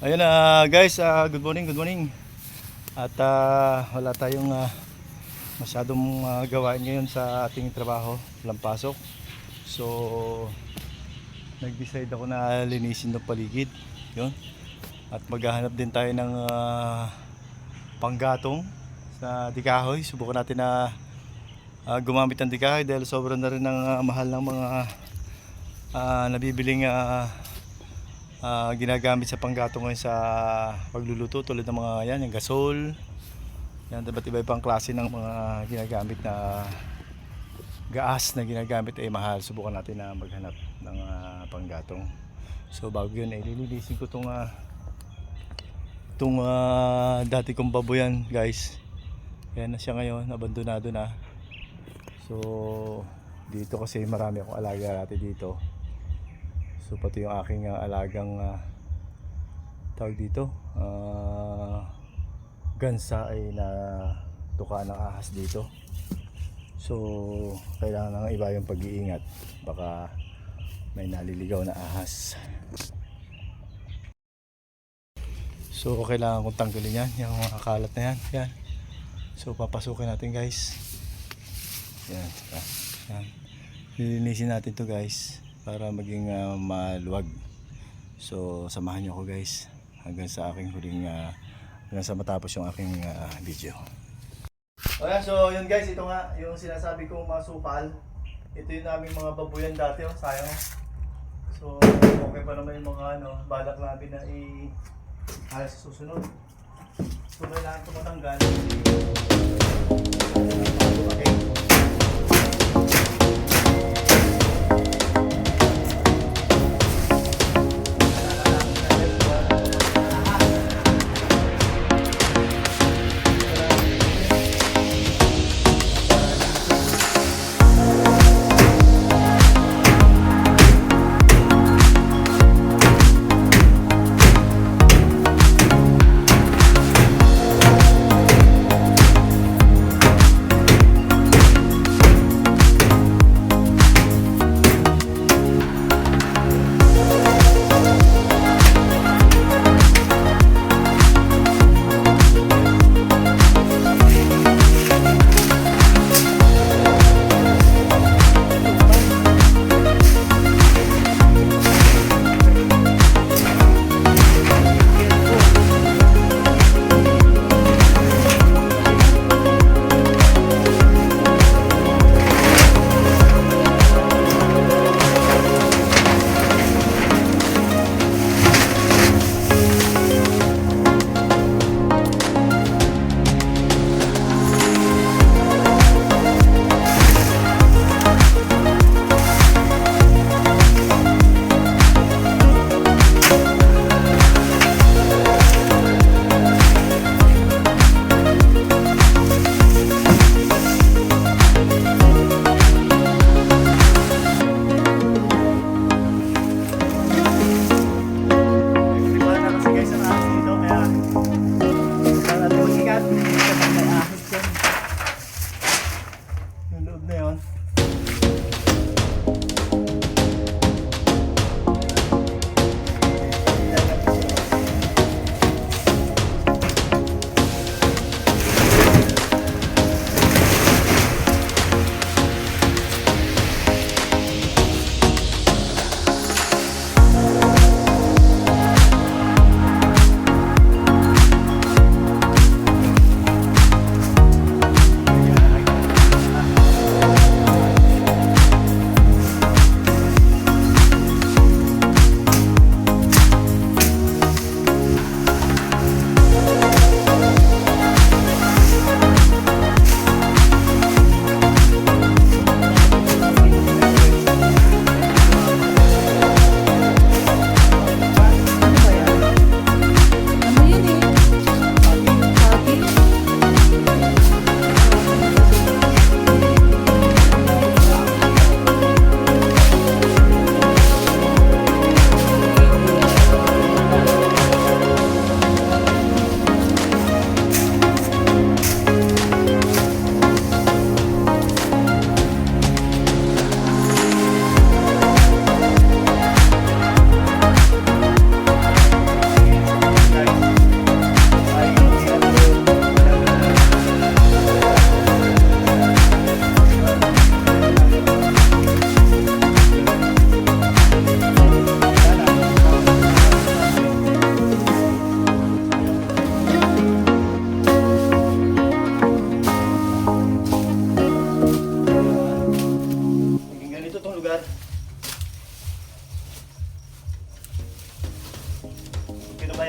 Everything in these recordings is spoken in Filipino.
Ayun guys, good morning, good morning. At wala tayong masyadong gawain ngayon sa ating trabaho, walang pasok. So nag-decide ako na linisin ng paligid, 'yun. At maghahanap din tayo ng panggatong sa dikahoy. Subukan natin na gumamit ng dikahoy dahil sobrang na rin ng mahal ng mga nabibiling ginagamit sa panggatong ngayon sa pagluluto, tulad ng mga yan, yung gasol yan, dapat iba ibang klase ng mga ginagamit na gaas na ginagamit ay mahal. Subukan natin na maghanap ng panggatong. So bago yun, ililinisin ko itong dati kong baboyan guys. Yan na siya ngayon, abandonado na. So dito kasi marami akong alaga natin dito. So pati yung aking alagang tawag dito gansa ay natuka ng ahas dito. So kailangan ng iba yung pag-iingat, baka may naliligaw na ahas. So kailangan kong tanggalin yan, yung mga kalat na yan. Yan. So papasukin natin guys. Yan. Yan. Lilinisin natin to guys para maging maluwag. So samahan nyo ako guys hanggang sa aking huling hanggang sa matapos yung aking video. Okay, so yun guys, ito nga yung sinasabi kong masupal. Ito yung aming mga babuyan dati, sayang. So okay pa naman yung mga balak namin na halos sa susunod. So kailangan ito matanggal. Okay.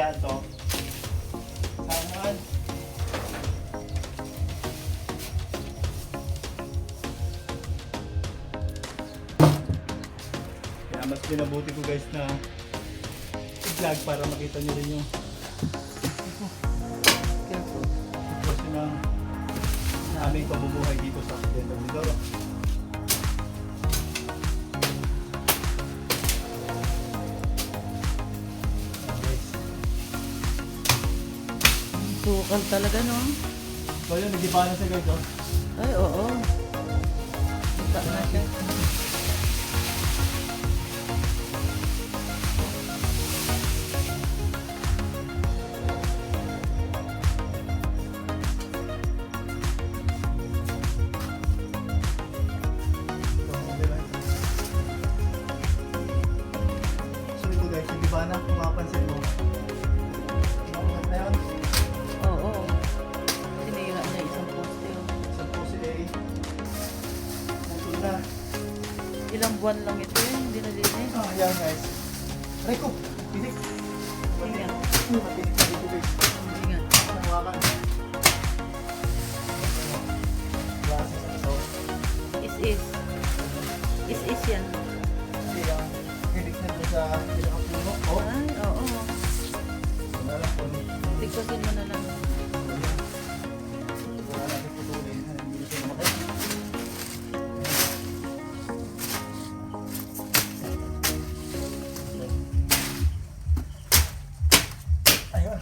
yan to. Sangan. Kaya mas pinabuti ko guys na i-vlog para makita nyo rin yung sitwasyon ng aming pamumuhay dito sa Occidental Mindoro. Bukal talaga, no? So yun, nag-iba na siya guys, oh. Ay, oo. Bata na siya. So ito guys, nag-iba na, kung mapansin mo. Nakungat na yun. Oo. Sinira niya isang poste. Oh. Isang po si A. Putol na. Ilang buwan lang ito eh. Hindi nalinis. Ah, yan guys. Reko, pinik. Ingat. Matinik na dito guys. Ingat. Nahawakan. Klase sa ito. Is. Is yan. Kasi ang hilig na doon sa pinakapuno. Oh, Ay, oo. wala lang po. Tigpasin mo na lang. Wala natin putulin. Hindi siya namakit. Ayun.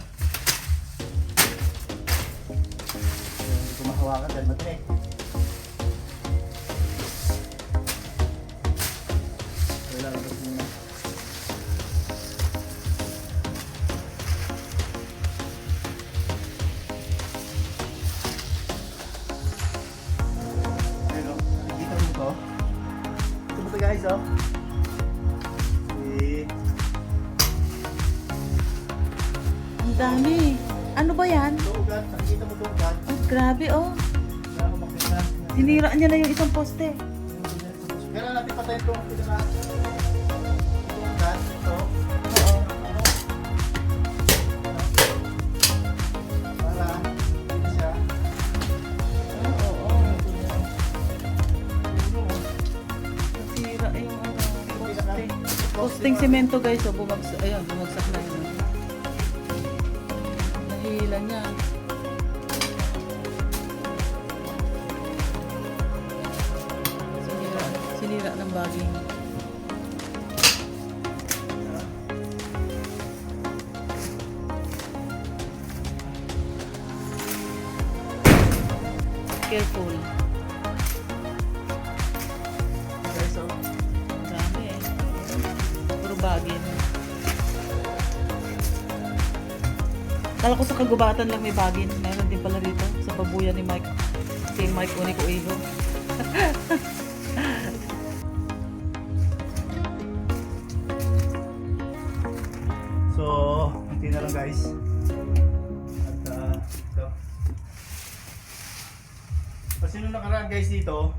Hindi ko mahawakan dahil matinik. Wala lang ito muna. Ayun o, nakikita mo ito. Ito mo ito guys o. Ang dami. Ano ba yan? Ito ugat, nakikita mo ito ugat. Oh, grabe, oh. Kaya ako makita. Sinira niya na yung isang poste. Kaya natin patayin itong pinaka. Itong ugat, ito. Oo. Para hindi siya. Oo. Nasira yung poste. Posting semento guys, oh, bumagsak. Ayun, bumagsak na yun. Nahila niya. Sinira ng baging. Careful. Guys, oh. Ang dami eh. Puro bagin. Kala ko sa kagubatan lang may bagin. Meron din pala dito sa babuyan ni Mike. Si Mike Unico Iho. So, hindi na lang guys. At ito. Kasi nung nakaraan guys dito,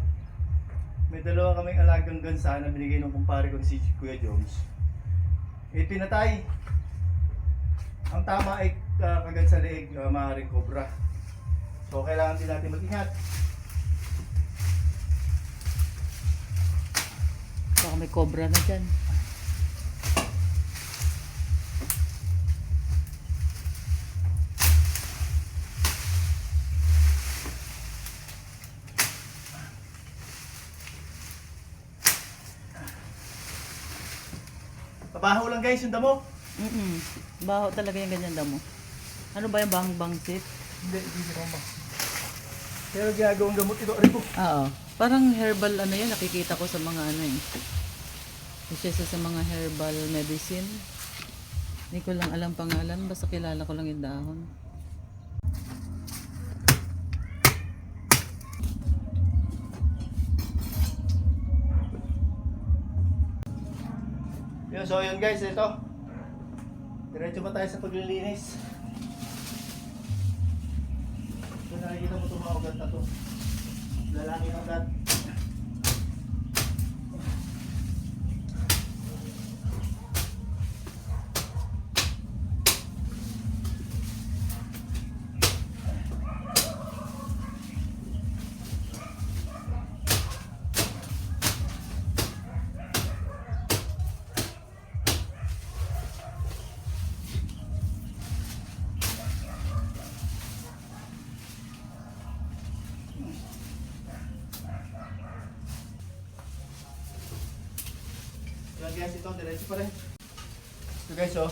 may dalawa kaming alagang gansa na binigay ng kumpare ko si Kuya Jones. Eh, pinatay. Ang tama ay kagad sa leeg, maaaring cobra. So, kailangan din natin mag-ingat. Baka may cobra na dyan. Mabaho lang guys yung damo. Baho talaga yung ganyan damo. Ano ba yung bangsit? Hindi naman ba. Pero ginagawang gamot ito. Aray ko. Oo. Parang herbal ano yun, nakikita ko sa mga ano eh. Isa sa mga herbal medicine. Hindi ko lang alam pangalan, basta kilala ko lang yung dahon. Yun, so yun guys, ito. Diretso ba tayo sa paglilinis? Ito nakikita mo itong mga ugat na to. Lalaki ng ugat. guys, ito, diretso pa rin. Ito guys, oh.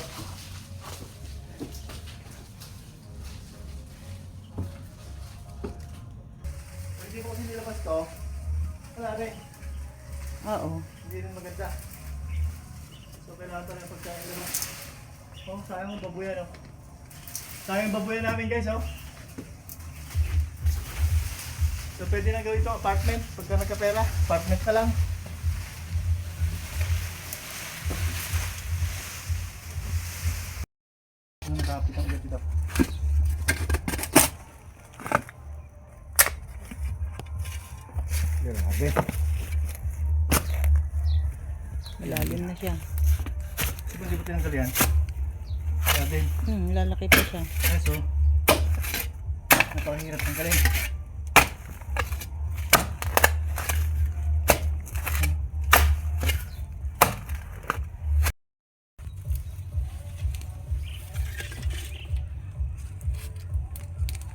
Pwede ko kasi nilabas to. Wala rin. Oo. Hindi rin maganda. So, kailangan pa rin pagkain naman. Oh, sayang ang babuyan, oh. Sayang ang babuyan namin guys, oh. So, pwede na gawin ito, apartment. Pagka nagkapera, apartment na lang. Ano, nakapit ang ulit ito. Grabe. Malalim na siya. Diba di ba tinanggal yan? Grabe. Lalaki pa siya. Kaso, napakahirap tanggalin.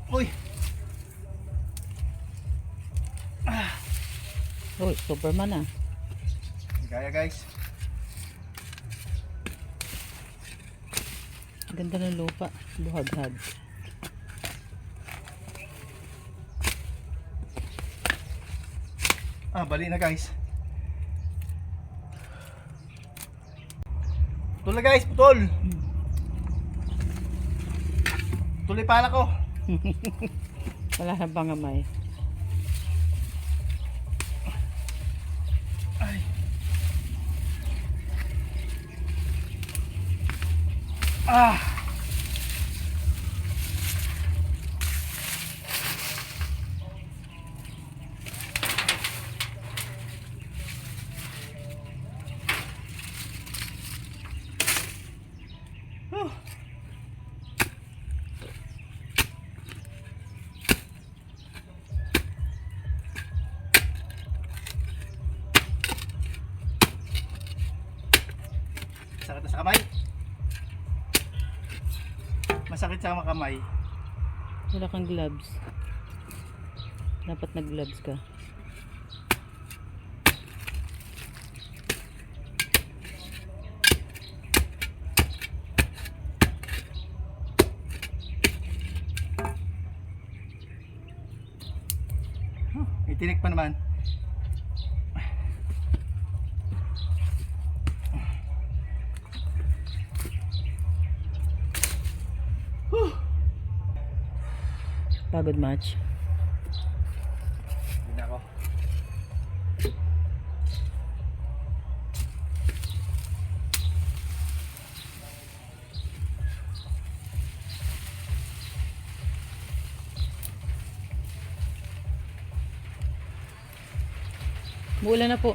Uy! Uy, Superman ah. Hindi kaya guys. Ganda ng lupa. Buhag-hag. Bali na guys. Putol na guys, putol! Tuloy pala ko. Wala na pangamay. Ay. Ah! Huh. Sakit na sa kamay. Masakit sa mga kamay. Wala kang gloves. Dapat nag-gloves ka. May tinik pa naman. Pagod match. Hindi na ako. Muulan na po.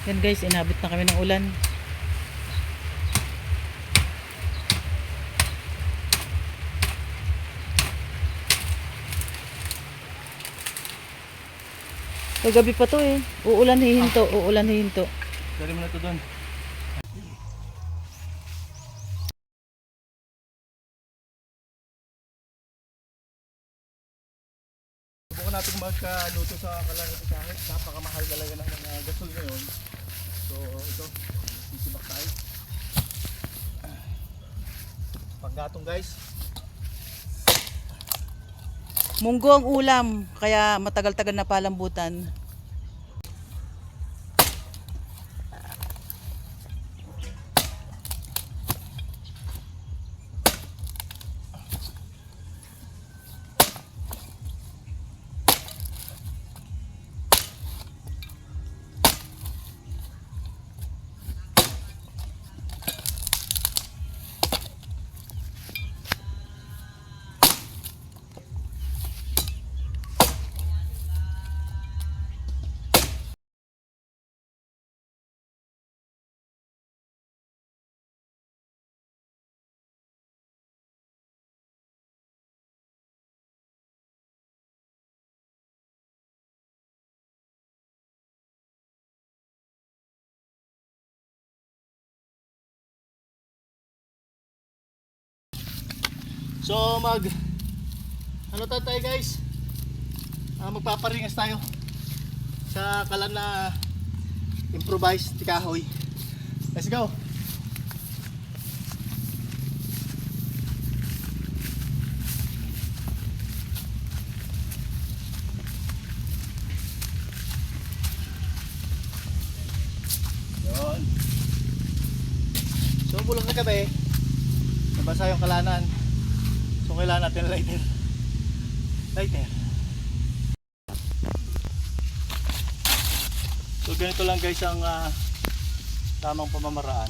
Yan guys, inabot na kami ng ulan. Kagabi pa to eh. Uulan hihinto, uulan hihinto. Dali mo na ito doon. Subukan natin magkaluto sa kalangat kahit napakamahal talaga ng mga gasol ngayon. So ito, sisibak tayo. Panggatong guys. Munggo ang ulam, kaya matagal-tagal na palambutan. So ano tayo guys? magpaparingas tayo sa kalan na improvised tikahoy. Let's go. Yun. So bulang na gabi, nabasa yung kalanan. So kailangan natin lighter. So ganito lang guys ang tamang pamamaraan.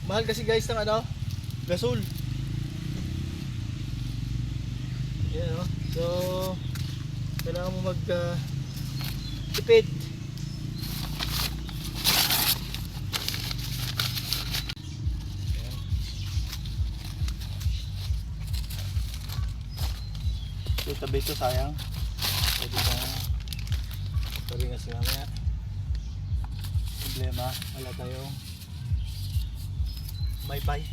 Mahal kasi guys ng gasol. Yan o. So kailangan mo tipid. So tabi ito sayang. Pwede pa paringas nga mamaya. Problema, wala tayong bye.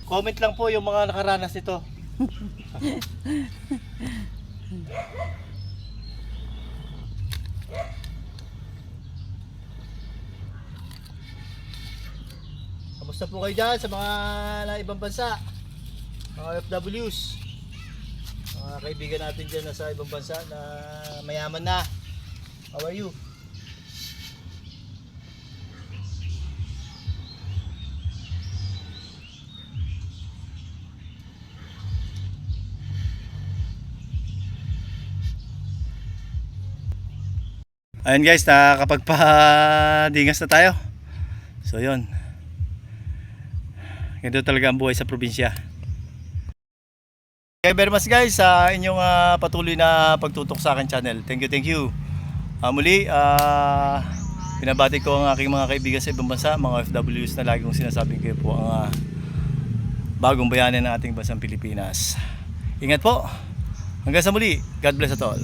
Comment lang po yung mga nakaranas nito. Kamusta po kayo dyan sa mga na ibang bansa, mga OFWs, mga kaibigan natin dyan na sa ibang bansa na mayaman na? How are you? Ayun guys, nakakapagpadingas na tayo. So yun, ganito talaga ang buhay sa probinsya. Okay, very much guys sa inyong patuloy na pagtutok sa akin channel. Thank you. Muli, pinabati ko ang aking mga kaibigan sa ibang bansa, mga OFWs na lagi kong sinasabing kayo po ang bagong bayanan ng ating bansang Pilipinas. Ingat po. Hanggang sa muli. God bless us all.